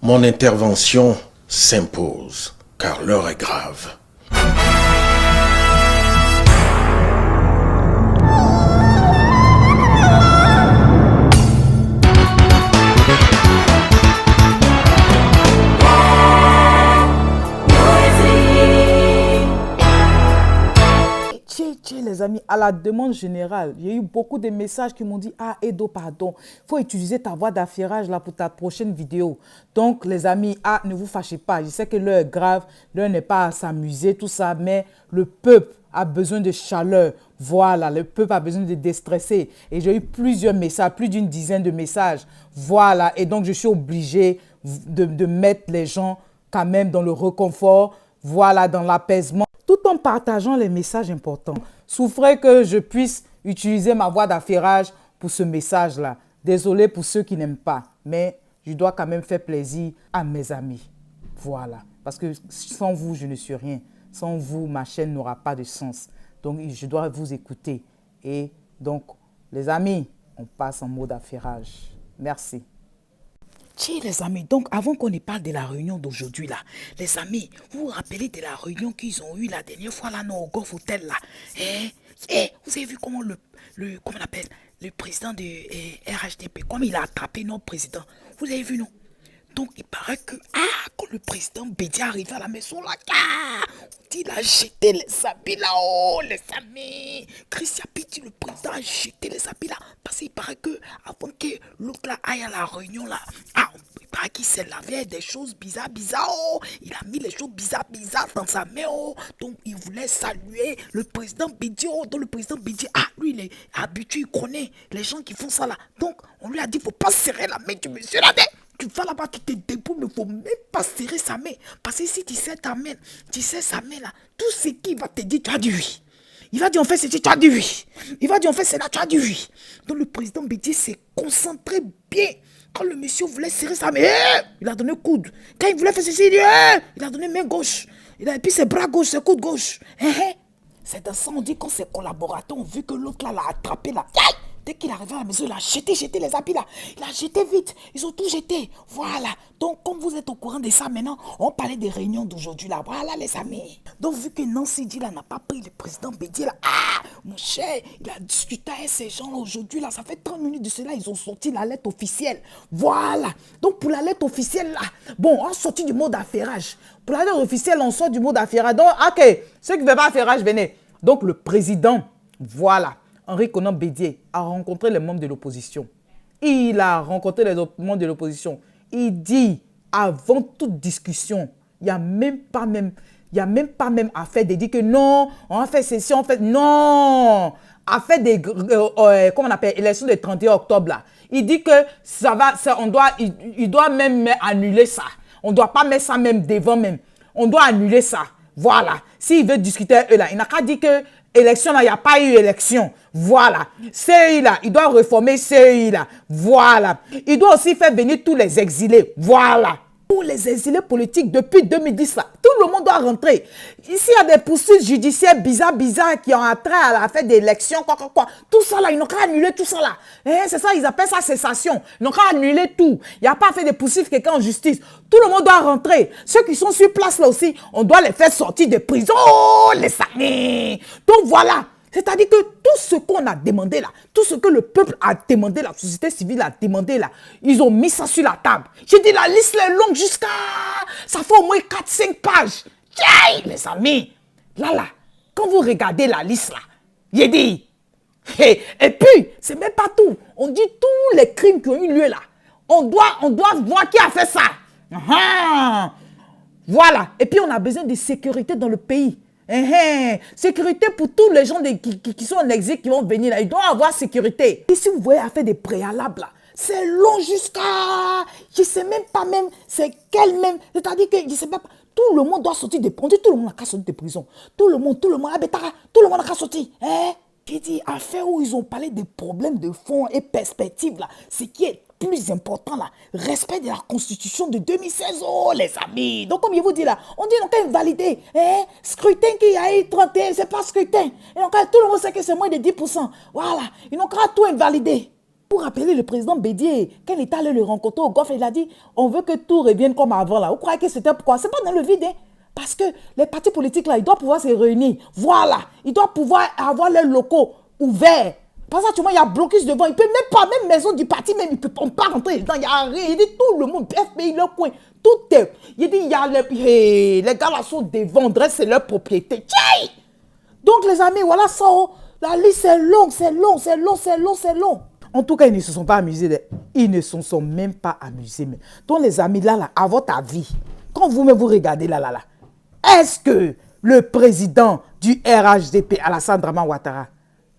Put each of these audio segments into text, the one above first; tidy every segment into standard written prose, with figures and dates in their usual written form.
Mon intervention s'impose, car l'heure est grave. Les amis, à la demande générale, il y a eu beaucoup de messages qui m'ont dit « Ah, Edo, pardon, il faut utiliser ta voix d'affairage là pour ta prochaine vidéo. » Donc, les amis, ne vous fâchez pas. Je sais que l'heure est grave, l'heure n'est pas à s'amuser, tout ça, mais le peuple a besoin de chaleur. Voilà, le peuple a besoin de déstresser. Et j'ai eu plusieurs messages, plus d'une dizaine de messages. Voilà, et donc je suis obligée de mettre les gens quand même dans le réconfort, voilà, dans l'apaisement, tout en partageant les messages importants. Souffrez que je puisse utiliser ma voix d'affairage pour ce message-là. Désolé pour ceux qui n'aiment pas, mais je dois quand même faire plaisir à mes amis. Voilà, parce que sans vous, je ne suis rien. Sans vous, ma chaîne n'aura pas de sens. Donc, je dois vous écouter. Et donc, les amis, on passe en mode affairage. Merci. Tiens, les amis, donc avant qu'on ne parle de la réunion d'aujourd'hui, là, les amis, vous vous rappelez de la réunion qu'ils ont eue la dernière fois, là, non, au Golf Hotel, là. Vous avez vu comment comment on appelle, le président de RHDP, comme il a attrapé notre président. Vous avez vu, non? Donc, il paraît que, quand le président Bédi est arrivé à la maison, là, il a jeté les habits là-haut, les amis. Christian Piti, le président, a jeté les habits là. Parce qu'il paraît que, avant que l'autre là aille à la réunion là, il paraît qu'il s'est lavé avec des choses bizarres, oh. Il a mis les choses bizarres dans sa main, oh. Donc, il voulait saluer le président Bédi, oh. Donc, le président Bédi, lui, il est habitué, il connaît les gens qui font ça là. Donc, on lui a dit, faut pas serrer la main du monsieur là. Tu vas là-bas, tu te débrouilles, mais il ne faut même pas serrer sa main. Parce que si tu serres ta main, tu serres sa main là, tout ce qu'il va te dire, tu as dit oui. Il va dire en fait c'est tu as dit oui. Il va dire en fait c'est là, tu as dit oui. Donc le président Bédier s'est concentré bien. Quand le monsieur voulait serrer sa main, il a donné coude. Quand il voulait faire ceci, il a donné main gauche. Et puis ses bras gauche, ses coudes gauche. C'est dans ça on dit quand ses collaborateurs ont vu que l'autre là l'a attrapé là. Dès qu'il est arrivé à la maison, il a jeté les habits là. Il a jeté vite. Ils ont tout jeté. Voilà. Donc, comme vous êtes au courant de ça maintenant, on parlait des réunions d'aujourd'hui là. Voilà les amis. Donc, vu que Nancy dit là n'a pas pris le président Bédier là. Mon cher, il a discuté avec ces gens là aujourd'hui là. Ça fait 30 minutes de cela, ils ont sorti la lettre officielle. Voilà. Donc, pour la lettre officielle là, bon, on sorti du mode affairage. Pour la lettre officielle, on sort du mode affairage. Donc, ok, ceux qui ne veulent pas affairage, venez. Donc, le président, voilà. Henri Konan Bédier a rencontré les membres de l'opposition. Il a rencontré les membres de l'opposition. Il dit, avant toute discussion, il n'y a même pas à faire de dire que non, on a fait ceci, on fait... Non! A fait des... comment on appelle? Élection du 31 octobre, là. Il dit que il doit même annuler ça. On ne doit pas mettre ça même devant même. On doit annuler ça. Voilà. S'il veut discuter avec eux, là, il n'a qu'à dire que élection, là, il n'y a pas eu élection. Voilà. CEI, là, il doit réformer CEI, là. Voilà. Il doit aussi faire venir tous les exilés. Voilà. Tous les exilés politiques depuis 2010, là. Tout le monde doit rentrer. Ici, il y a des poursuites judiciaires bizarres qui ont attrait à la fête d'élection, quoi. Tout ça, là, ils n'ont qu'à annuler tout ça, là. C'est ça, ils appellent ça cessation. Ils n'ont qu'à annuler tout. Il n'y a pas à faire de poursuivre quelqu'un en justice. Tout le monde doit rentrer. Ceux qui sont sur place, là aussi, on doit les faire sortir de prison, les amis. Donc, voilà. C'est-à-dire que tout ce qu'on a demandé là, tout ce que le peuple a demandé, la société civile a demandé là, ils ont mis ça sur la table. J'ai dit la liste est longue jusqu'à... Ça fait au moins 4-5 pages. Tiens, les amis. Là, quand vous regardez la liste là, j'ai dit... Et puis, c'est même pas tout. On dit tous les crimes qui ont eu lieu là. On doit voir qui a fait ça. Voilà. Et puis, on a besoin de sécurité dans le pays. Sécurité pour tous les gens qui sont en exil, qui vont venir là. Ils doivent avoir sécurité. Et si vous voyez à faire des préalables là, c'est long jusqu'à... Je ne sais même pas même, c'est quel même... C'est-à-dire que je ne sais pas... Tout le monde doit sortir de prison. Tout le monde a qu'à sortir de prison. Tout le monde a qu'à sortir. J'ai dit, affaire où ils ont parlé des problèmes de fond et perspectives là, ce qui est plus important là, respect de la constitution de 2016, oh les amis. Donc comme je vous dis là, on dit qu'on peut invalider, scrutin qui a eu 31, c'est pas scrutin. Et donc tout le monde sait que c'est moins de 10%. Voilà, ils n'ont qu'à tout invalider. Pour rappeler le président Bédié, quand il est allé le rencontrer au golf, il a dit, on veut que tout revienne comme avant là. Vous croyez que c'était pourquoi? C'est pas dans le vide, hein? Parce que les partis politiques là, ils doivent pouvoir se réunir. Voilà, ils doivent pouvoir avoir leurs locaux ouverts. Parce que il y a blocus devant, il peut même pas, même maison du parti, même, on peut pas rentrer dedans, il y a rien. Il dit tout le monde, FPI, leur coin, tout est. Il dit, il y a les gars là sont devant, c'est leur propriété. Tchai! Donc les amis, voilà ça, la liste est longue, c'est long, c'est long, c'est long, c'est long. En tout cas, ils ne se sont pas amusés. Ils ne se sont même pas amusés. Donc les amis, là, à votre avis, quand vous-même vous regardez là, est-ce que le président du RHDP, Alassane Draman Ouattara,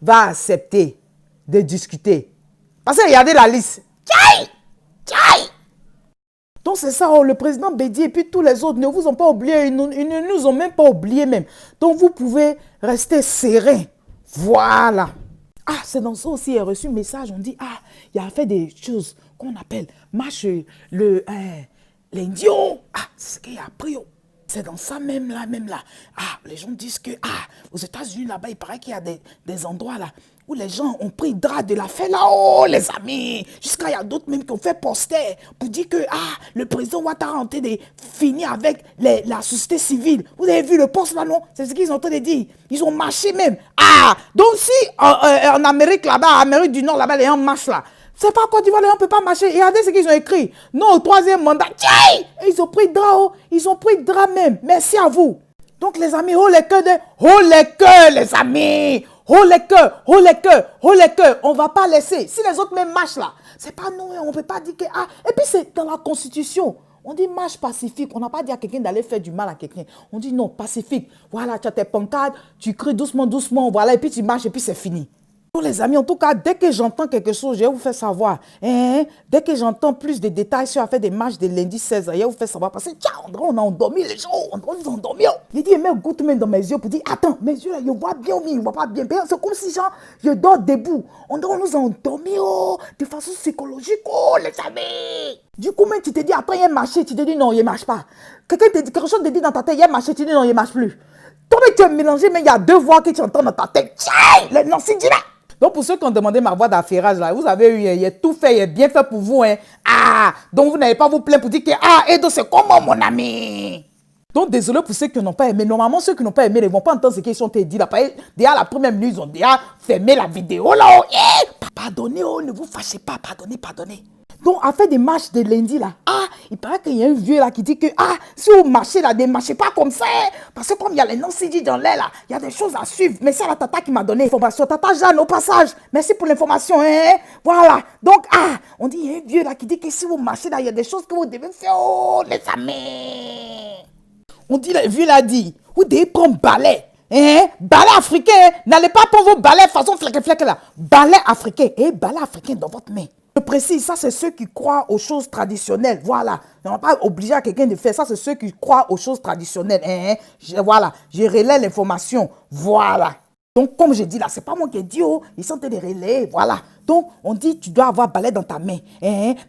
va accepter de discuter? Parce que regardez la liste. Tchaï! Tchaï! Donc c'est ça, le président Bédié et puis tous les autres ne vous ont pas oublié, ils ne nous ont même pas oublié même. Donc vous pouvez rester serein. Voilà. Ah, c'est dans ça aussi, il a reçu un message, on dit, ah, il a fait des choses qu'on appelle marche l'indion. Ah, c'est ce qu'il a appris. C'est dans ça même là. Ah, les gens disent que, ah, aux États-Unis là-bas, il paraît qu'il y a des endroits là où les gens ont pris drap de la fête là-haut, les amis. Jusqu'à il y a d'autres même qui ont fait poster pour dire que, ah, le président Ouattara est en train de finir avec la société civile. Vous avez vu le poste là, non? C'est ce qu'ils sont en train de dire. Ils ont marché même. Ah, donc si en Amérique là-bas, Amérique du Nord là-bas, les gens marchent là. C'est pas Côte d'Ivoire, les gens ne peuvent pas marcher. Regardez ce qu'ils ont écrit. Non, au troisième mandat. Tchaï! Ils ont pris drap, ils ont pris drap même. Merci à vous. Donc les amis, oh les cœurs, les amis. Oh les cœurs, on ne va pas laisser. Si les autres même marchent là, c'est pas nous, on ne peut pas dire que... Ah, et puis c'est dans la Constitution. On dit marche pacifique. On n'a pas dit à quelqu'un d'aller faire du mal à quelqu'un. On dit non, pacifique. Voilà, tu as tes pancartes, tu cries doucement, voilà, et puis tu marches et puis c'est fini. Donc les amis, en tout cas, dès que j'entends quelque chose, je vais vous faire savoir. Dès que j'entends plus de détails sur l'affaire des matchs de lundi 16, je vais vous faire savoir. Parce que, tiens, on a endormi les gens, on a endormi. Il dit, il met goutte même dans mes yeux pour dire, attends, mes yeux là, je vois bien, mais je ne vois pas bien. C'est comme si, genre, je dors debout. On nous a endormi, de façon psychologique, les amis. Du coup, même tu te dis, après, il y a marché, tu te dis, non, il ne marche pas. Quelqu'un te dit, quelque chose te dit dans ta tête, il y a marché, tu te dis, non, il ne marche plus. Toi, mais tu es mélangé, mais il y a deux voix que tu entends dans ta tête. Tiens, non, c'est direct. Donc, pour ceux qui ont demandé ma voix d'affairage, là, vous avez eu, il a tout fait, il est bien fait pour vous. Hein. Ah, donc vous n'avez pas vous plaindre pour dire que, ah, Edo, c'est comment, mon ami? Donc, désolé pour ceux qui n'ont pas aimé. Normalement, ceux qui n'ont pas aimé, ils ne vont pas entendre ce qu'ils sont dit. Là, déjà, la première minute, ils ont déjà fermé la vidéo, là. Pardonnez, ne vous fâchez pas, pardonnez. Donc, affaire des marches de lundi, là, ah, il paraît qu'il y a un vieux là qui dit que, ah, si vous marchez là, ne marchez pas comme ça. Hein, parce que comme il y a les non-CG dans l'air là, il y a des choses à suivre. Mais c'est la tata qui m'a donné l'information. Tata Jeanne, au passage, merci pour l'information. Hein, voilà. Donc, ah, on dit, il y a un vieux là qui dit que si vous marchez là, il y a des choses que vous devez faire. Oh, les amis. On dit, le vieux là dit, vous devez prendre balai. Balai africain. N'allez pas prendre vos balais façon fleque là. Balai africain. Balai africain dans votre main. Je précise, ça c'est ceux qui croient aux choses traditionnelles. Voilà. On ne va pas obliger à quelqu'un de faire ça. C'est ceux qui croient aux choses traditionnelles. Voilà. Je relais l'information. Voilà. Donc, comme je dis là, c'est pas moi qui ai dit, ils sont des relais. Voilà. Donc, on dit, tu dois avoir balai dans ta main.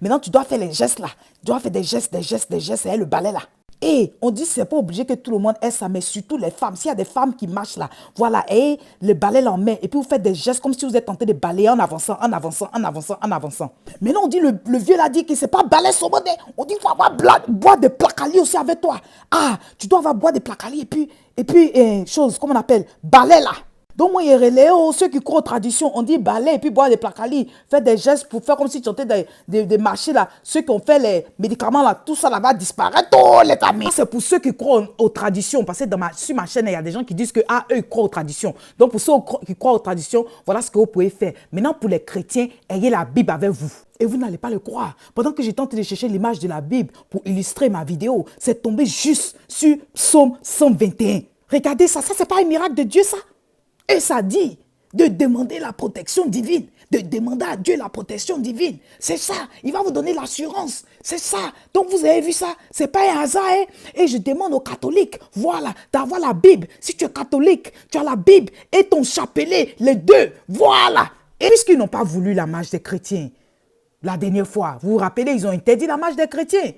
Maintenant, tu dois faire les gestes là. Tu dois faire des gestes, le balai là. Et on dit, c'est pas obligé que tout le monde ait ça, mais surtout les femmes. S'il y a des femmes qui marchent là, voilà, et le balai là en main, et puis vous faites des gestes comme si vous êtes tenté de balayer en avançant. Maintenant, on dit, le vieux là dit que c'est pas balai sur mode. On dit, il faut avoir bois de placali aussi avec toi. Ah, tu dois avoir bois de placali et puis, chose, comment on appelle, balai là. Donc, moi, il relais ceux qui croient aux traditions. On dit balai et puis boire des placali. Faire des gestes pour faire comme si tu étais des marchés là. Ceux qui ont fait les médicaments là, tout ça là va disparaître. Oh, les amis. C'est pour ceux qui croient aux traditions. Parce que sur ma chaîne, il y a des gens qui disent que, ah, eux, ils croient aux traditions. Donc, pour ceux qui croient aux traditions, voilà ce que vous pouvez faire. Maintenant, pour les chrétiens, ayez la Bible avec vous. Et vous n'allez pas le croire. Pendant que j'ai tenté de chercher l'image de la Bible pour illustrer ma vidéo, c'est tombé juste sur Psaume 121. Regardez ça. Ça, c'est pas un miracle de Dieu, ça? Et ça dit de demander la protection divine, de demander à Dieu la protection divine. C'est ça, il va vous donner l'assurance. C'est ça. Donc vous avez vu ça, c'est pas un hasard. Hein? Et je demande aux catholiques, voilà, d'avoir la Bible. Si tu es catholique, tu as la Bible et ton chapelet, les deux, voilà. Et puisqu'ils n'ont pas voulu la marche des chrétiens, la dernière fois, vous vous rappelez, ils ont interdit la marche des chrétiens.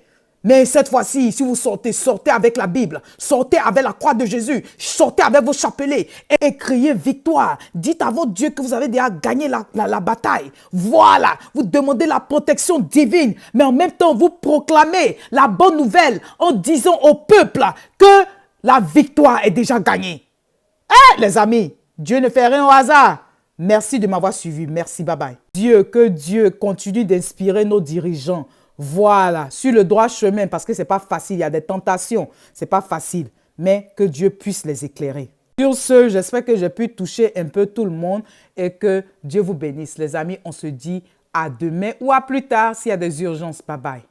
Mais cette fois-ci, si vous sortez, sortez avec la Bible, sortez avec la croix de Jésus, sortez avec vos chapelets et criez victoire. Dites à votre Dieu que vous avez déjà gagné la bataille. Voilà, vous demandez la protection divine, mais en même temps, vous proclamez la bonne nouvelle en disant au peuple que la victoire est déjà gagnée. Les amis, Dieu ne fait rien au hasard. Merci de m'avoir suivi. Merci, bye bye. Que Dieu continue d'inspirer nos dirigeants. Voilà, sur le droit chemin, parce que ce n'est pas facile, il y a des tentations, ce n'est pas facile, mais que Dieu puisse les éclairer. Sur ce, j'espère que j'ai pu toucher un peu tout le monde et que Dieu vous bénisse. Les amis, on se dit à demain ou à plus tard s'il y a des urgences. Bye bye.